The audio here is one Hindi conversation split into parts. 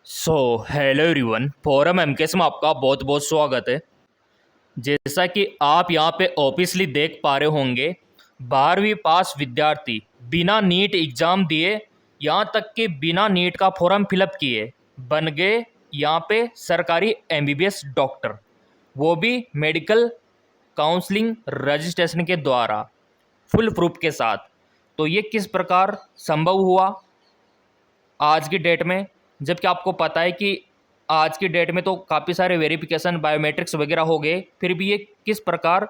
हेलो एवरीवन, फोरम एमकेएस में आपका बहुत बहुत स्वागत है। जैसा कि आप यहाँ पे ऑब्वियसली देख पा रहे होंगे, 12वीं पास विद्यार्थी बिना नीट एग्ज़ाम दिए, यहाँ तक कि बिना नीट का फॉर्म फिलअप किए बन गए यहाँ पे सरकारी एमबीबीएस डॉक्टर, वो भी मेडिकल काउंसलिंग रजिस्ट्रेशन के द्वारा फुल प्रूफ के साथ। तो ये किस प्रकार संभव हुआ आज की डेट में, जबकि आपको पता है कि आज की डेट में तो काफ़ी सारे वेरिफिकेशन बायोमेट्रिक्स वगैरह हो गए, फिर भी ये किस प्रकार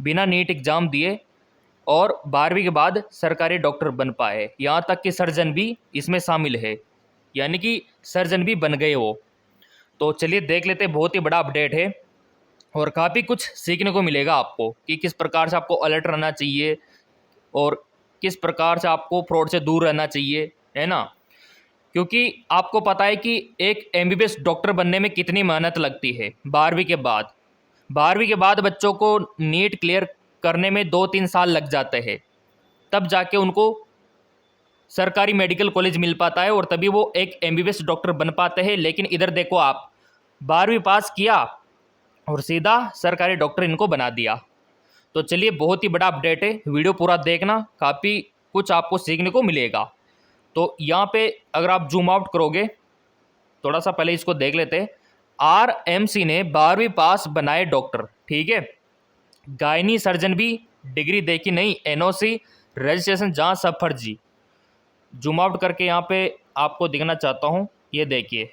बिना नीट एग्ज़ाम दिए और 12वीं के बाद सरकारी डॉक्टर बन पाए। यहाँ तक कि सर्जन भी इसमें शामिल है, यानी कि सर्जन भी बन गए वो। तो चलिए देख लेते हैं, बहुत ही बड़ा अपडेट है और काफ़ी कुछ सीखने को मिलेगा आपको कि किस प्रकार से आपको अलर्ट रहना चाहिए और किस प्रकार से आपको फ्रॉड से दूर रहना चाहिए, है ना। क्योंकि आपको पता है कि एक एमबीबीएस डॉक्टर बनने में कितनी मेहनत लगती है। 12वीं के बाद बच्चों को नीट क्लियर करने में 2-3 साल लग जाते हैं, तब जाके उनको सरकारी मेडिकल कॉलेज मिल पाता है और तभी वो एक एमबीबीएस डॉक्टर बन पाते हैं। लेकिन इधर देखो, आप 12वीं पास किया और सीधा सरकारी डॉक्टर इनको बना दिया। तो चलिए, बहुत ही बड़ा अपडेट है, वीडियो पूरा देखना, काफ़ी कुछ आपको सीखने को मिलेगा। तो यहाँ पे अगर आप जूम आउट करोगे, थोड़ा सा पहले इसको देख लेते हैं। आरएमसी ने 12वीं पास बनाए डॉक्टर, ठीक है। गायनी सर्जन भी डिग्री देखी नहीं, एनओसी रजिस्ट्रेशन जहाँ सब फर्जी। जूम आउट करके यहाँ पे आपको दिखना चाहता हूँ, ये देखिए,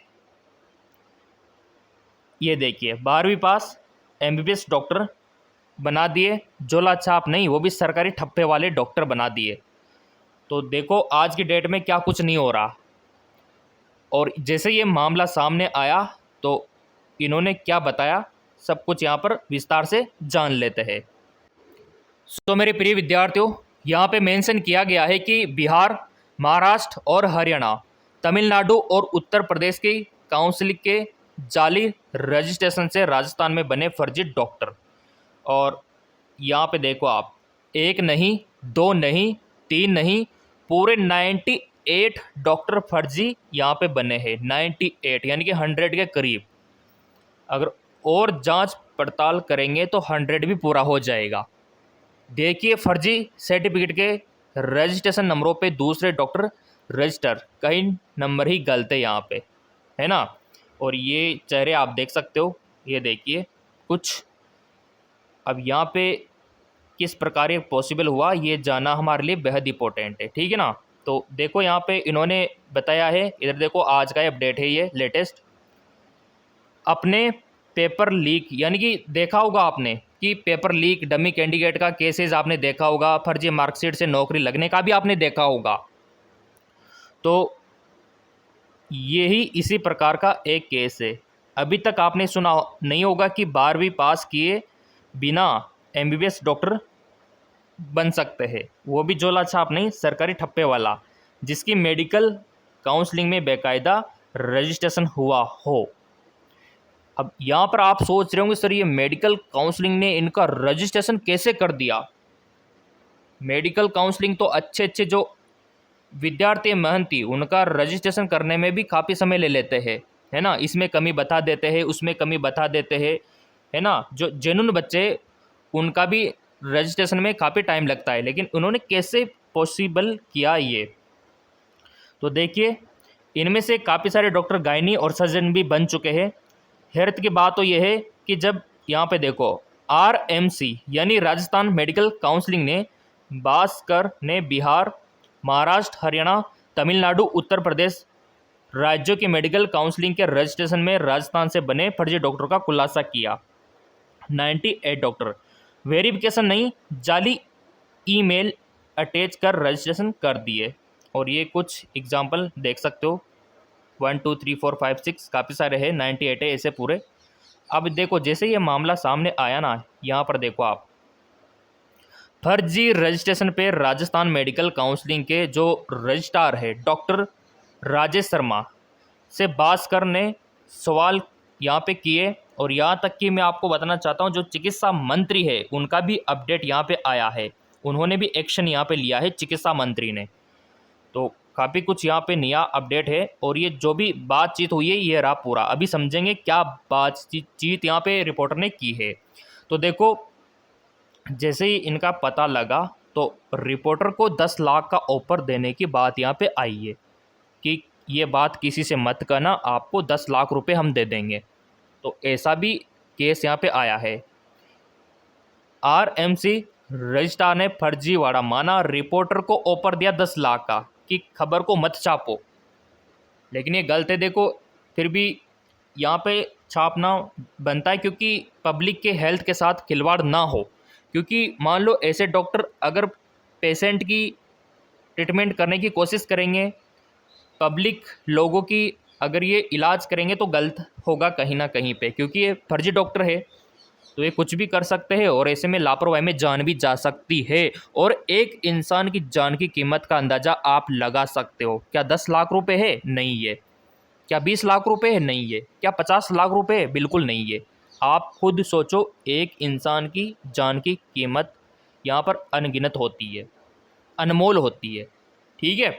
12वीं पास एमबीबीएस डॉक्टर बना दिए, झोला छाप नहीं, वो भी सरकारी ठप्पे वाले डॉक्टर बना दिए। तो देखो आज की डेट में क्या कुछ नहीं हो रहा। और जैसे ये मामला सामने आया तो इन्होंने क्या बताया, सब कुछ यहाँ पर विस्तार से जान लेते हैं। तो मेरे प्रिय विद्यार्थियों, यहाँ पे मेंशन किया गया है कि बिहार, महाराष्ट्र और हरियाणा, तमिलनाडु और उत्तर प्रदेश की काउंसिल के जाली रजिस्ट्रेशन से राजस्थान में बने फर्जी डॉक्टर। और यहाँ पे देखो आप, एक नहीं, दो नहीं, तीन नहीं, पूरे 98 डॉक्टर फर्जी यहाँ पे बने हैं। 98 यानी कि 100 के करीब। अगर और जांच पड़ताल करेंगे तो 100 भी पूरा हो जाएगा। देखिए, फर्जी सर्टिफिकेट के रजिस्ट्रेशन नंबरों पे दूसरे डॉक्टर रजिस्टर, कई नंबर ही गलत है यहाँ पे, है ना। और ये चेहरे आप देख सकते हो, ये देखिए कुछ। अब यहाँ पे किस प्रकार ये पॉसिबल हुआ, ये जानना हमारे लिए बेहद इंपॉर्टेंट है, ठीक है ना। तो देखो यहाँ पे इन्होंने बताया है, इधर देखो आज का अपडेट है ये लेटेस्ट। अपने पेपर लीक, यानी कि देखा होगा आपने कि पेपर लीक, डमी कैंडिडेट का केसेस आपने देखा होगा, फर्जी मार्कशीट से नौकरी लगने का भी आपने देखा होगा। तो यही इसी प्रकार का एक केस है। अभी तक आपने सुना नहीं होगा कि 12वीं पास किए बिना एमबीबीएस डॉक्टर बन सकते हैं, वो भी झोला छाप नहीं, सरकारी ठप्पे वाला, जिसकी मेडिकल काउंसलिंग में बेकायदा रजिस्ट्रेशन हुआ हो। अब यहाँ पर आप सोच रहे होंगे, सर ये मेडिकल काउंसलिंग ने इनका रजिस्ट्रेशन कैसे कर दिया। मेडिकल काउंसलिंग तो अच्छे अच्छे जो विद्यार्थी मेहनती, उनका रजिस्ट्रेशन करने में भी काफ़ी समय ले लेते हैं, है ना। इसमें कमी बता देते हैं, उसमें कमी बता देते हैं, है ना। जो जेन्युइन बच्चे, उनका भी रजिस्ट्रेशन में काफ़ी टाइम लगता है, लेकिन उन्होंने कैसे पॉसिबल किया ये। तो देखिए, इनमें से काफ़ी सारे डॉक्टर गायनी और सर्जन भी बन चुके हैं। हैरत की बात तो यह है कि जब यहाँ पे देखो, आरएमसी यानी राजस्थान मेडिकल काउंसलिंग ने भास्कर ने बिहार, महाराष्ट्र, हरियाणा, तमिलनाडु, उत्तर प्रदेश राज्यों के मेडिकल काउंसलिंग के रजिस्ट्रेशन में राजस्थान से बने फर्जी डॉक्टर का खुलासा किया। 98 डॉक्टर वेरिफिकेशन नहीं, जाली ईमेल अटैच कर रजिस्ट्रेशन कर दिए। और ये कुछ एग्जाम्पल देख सकते हो, 1 2 3 4 5 6, काफ़ी सारे हैं, 98 है ऐसे पूरे। अब देखो, जैसे ये मामला सामने आया ना, यहाँ पर देखो आप, फर्जी रजिस्ट्रेशन पे राजस्थान मेडिकल काउंसलिंग के जो रजिस्ट्रार है डॉक्टर राजेश शर्मा से भास्कर ने सवाल यहाँ पे किए। और यहाँ तक कि मैं आपको बताना चाहता हूँ, जो चिकित्सा मंत्री है उनका भी अपडेट यहाँ पे आया है, उन्होंने भी एक्शन यहाँ पे लिया है चिकित्सा मंत्री ने। तो काफ़ी कुछ यहाँ पे नया अपडेट है और ये जो भी बातचीत हुई है ये रहा पूरा। अभी समझेंगे क्या बातचीत यहाँ पे रिपोर्टर ने की है। तो देखो, जैसे ही इनका पता लगा तो रिपोर्टर को 10 लाख का ऑफर देने की बात यहाँ पे आई है कि ये बात किसी से मत करना, आपको 10 लाख रुपए हम दे देंगे। तो ऐसा भी केस यहाँ पे आया है। आरएमसी रजिस्ट्रार ने फर्जीवाड़ा माना, रिपोर्टर को ऑफर दिया 10 लाख का कि खबर को मत छापो। लेकिन ये गलत है। देखो, फिर भी यहाँ पे छापना बनता है क्योंकि पब्लिक के हेल्थ के साथ खिलवाड़ ना हो। क्योंकि मान लो ऐसे डॉक्टर अगर पेशेंट की ट्रीटमेंट करने की कोशिश करेंगे, पब्लिक लोगों की अगर ये इलाज करेंगे तो गलत होगा कहीं ना कहीं पे, क्योंकि ये फर्जी डॉक्टर है तो ये कुछ भी कर सकते हैं और ऐसे में लापरवाही में जान भी जा सकती है। और एक इंसान की जान की कीमत का अंदाज़ा आप लगा सकते हो। क्या 10 लाख रुपए है? नहीं है। क्या 20 लाख रुपए है? नहीं है। क्या 50 लाख रुपए है? बिल्कुल नहीं है। आप खुद सोचो, एक इंसान की जान की कीमत यहाँ पर अनगिनत होती है, अनमोल होती है। ठीक है,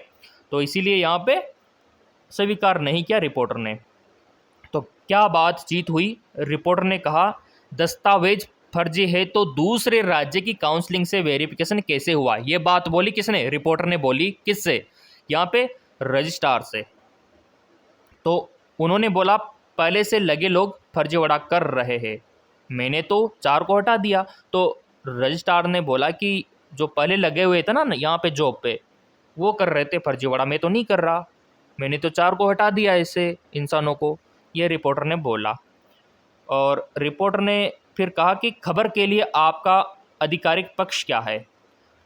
तो इसीलिए यहाँ पे स्वीकार नहीं किया रिपोर्टर ने। तो क्या बातचीत हुई? रिपोर्टर ने कहा दस्तावेज फर्जी है तो दूसरे राज्य की काउंसलिंग से वेरिफिकेशन कैसे हुआ? ये बात बोली किसने? रिपोर्टर ने बोली। किससे? यहाँ पे रजिस्ट्रार से। तो उन्होंने बोला पहले से लगे लोग फर्जीवाड़ा कर रहे हैं, मैंने तो 4 को हटा दिया। तो रजिस्ट्रार ने बोला कि जो पहले लगे हुए थे ना यहाँ पे जॉब पे, वो कर रहे थे फर्जीवाड़ा, मैं तो नहीं कर रहा, मैंने तो 4 को हटा दिया ऐसे इंसानों को, ये रिपोर्टर ने बोला। और रिपोर्टर ने फिर कहा कि खबर के लिए आपका आधिकारिक पक्ष क्या है?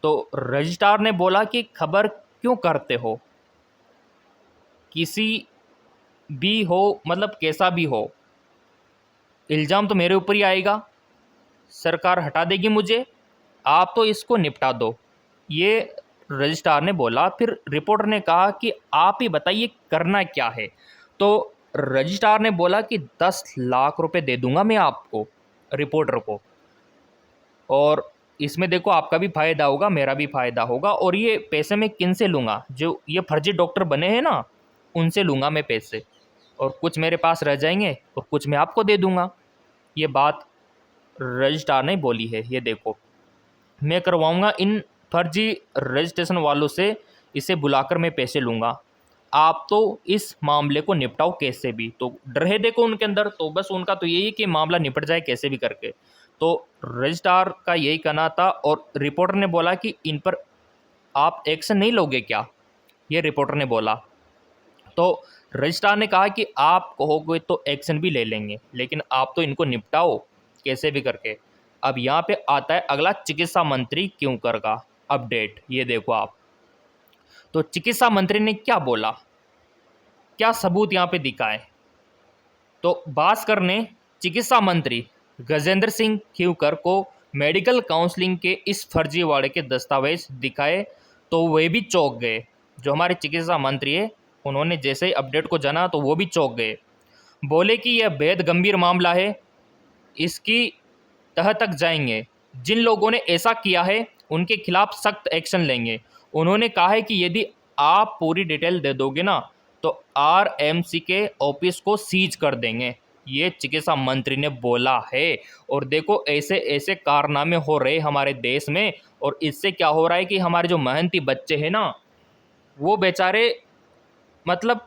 तो रजिस्ट्रार ने बोला कि खबर क्यों करते हो, किसी भी हो, मतलब कैसा भी हो, इल्ज़ाम तो मेरे ऊपर ही आएगा, सरकार हटा देगी मुझे, आप तो इसको निपटा दो, ये रजिस्ट्रार ने बोला। फिर रिपोर्टर ने कहा कि आप ही बताइए करना क्या है? तो रजिस्ट्रार ने बोला कि 10 लाख रुपए दे दूंगा मैं आपको, रिपोर्टर को, और इसमें देखो आपका भी फ़ायदा होगा, मेरा भी फ़ायदा होगा। और ये पैसे मैं किन से लूँगा? जो ये फर्जी डॉक्टर बने हैं ना, उनसे लूँगा मैं पैसे, और कुछ मेरे पास रह जाएंगे और कुछ मैं आपको दे दूँगा। ये बात रजिस्ट्रार ने बोली है। ये देखो, मैं करवाऊँगा इन फर्जी रजिस्ट्रेशन वालों से, इसे बुलाकर मैं पैसे लूँगा, आप तो इस मामले को निपटाओ कैसे भी। तो डर है देखो उनके अंदर, तो बस उनका तो यही है कि मामला निपट जाए कैसे भी करके। तो रजिस्ट्रार का यही कहना था। और रिपोर्टर ने बोला कि इन पर आप एक्शन नहीं लोगे क्या? ये रिपोर्टर ने बोला। तो रजिस्ट्रार ने कहा कि आप कहोगे तो एक्शन भी ले लेंगे, लेकिन आप तो इनको निपटाओ कैसे भी करके। अब यहाँ पे आता है अगला, चिकित्सा मंत्री क्यों करेगा अपडेट। ये देखो आप, तो चिकित्सा मंत्री ने क्या बोला, क्या सबूत यहाँ पे दिखाए? तो भास्कर ने चिकित्सा मंत्री गजेंद्र सिंह खीवकर को मेडिकल काउंसलिंग के इस फर्जीवाड़े के दस्तावेज दिखाए तो वे भी चौंक गए। जो हमारे चिकित्सा मंत्री है, उन्होंने जैसे ही अपडेट को जाना तो वो भी चौंक गए। बोले कि यह बेहद गंभीर मामला है, इसकी तह तक जाएंगे, जिन लोगों ने ऐसा किया है उनके खिलाफ सख्त एक्शन लेंगे। उन्होंने कहा है कि यदि आप पूरी डिटेल दे दोगे ना तो आरएमसी के ऑफिस को सीज कर देंगे, ये चिकित्सा मंत्री ने बोला है। और देखो ऐसे ऐसे कारनामे हो रहे हमारे देश में, और इससे क्या हो रहा है कि हमारे जो मेहनती बच्चे हैं ना, वो बेचारे मतलब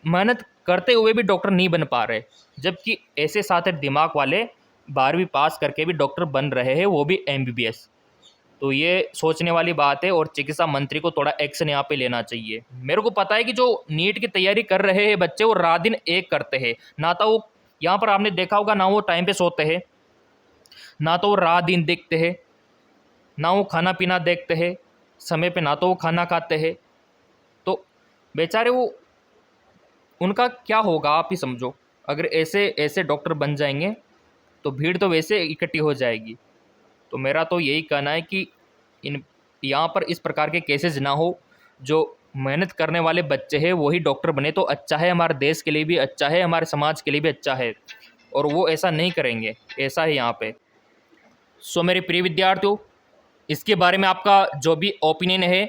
मेहनत करते हुए भी डॉक्टर नहीं बन पा रहे, जबकि ऐसे साथ दिमाग वाले 12वीं पास करके भी डॉक्टर बन रहे हैं, वो भी एमबीबीएस। तो ये सोचने वाली बात है और चिकित्सा मंत्री को थोड़ा एक्शन यहाँ पे लेना चाहिए। मेरे को पता है कि जो नीट की तैयारी कर रहे हैं बच्चे, वो रात दिन एक करते हैं, ना तो वो यहाँ पर आपने देखा होगा, ना वो टाइम पे सोते हैं, ना तो वो रात दिन देखते हैं, ना वो खाना पीना देखते हैं समय पे, ना तो वो खाना खाते हैं। तो बेचारे वो, उनका क्या होगा आप ही समझो। अगर ऐसे ऐसे डॉक्टर बन जाएंगे तो भीड़ तो वैसे इकट्ठी हो जाएगी। तो मेरा तो यही कहना है कि इन यहाँ पर इस प्रकार के केसेस ना हो, जो मेहनत करने वाले बच्चे हैं वही डॉक्टर बने तो अच्छा है, हमारे देश के लिए भी अच्छा है, हमारे समाज के लिए भी अच्छा है। और वो ऐसा नहीं करेंगे, ऐसा है यहाँ पे। सो मेरे प्रिय विद्यार्थियों, इसके बारे में आपका जो भी ओपिनियन है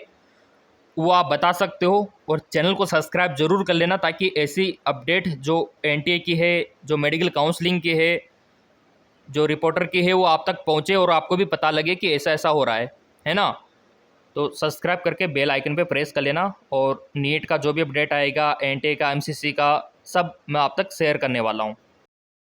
वो आप बता सकते हो और चैनल को सब्सक्राइब ज़रूर कर लेना, ताकि ऐसी अपडेट जो एनटीए की है, जो मेडिकल काउंसलिंग की है, जो रिपोर्टर की है, वो आप तक पहुँचे और आपको भी पता लगे कि ऐसा ऐसा हो रहा है ना। तो सब्सक्राइब करके बेल आइकन पे प्रेस कर लेना, और नीट का जो भी अपडेट आएगा, एनटीए का, एमसीसी का, सब मैं आप तक शेयर करने वाला हूँ।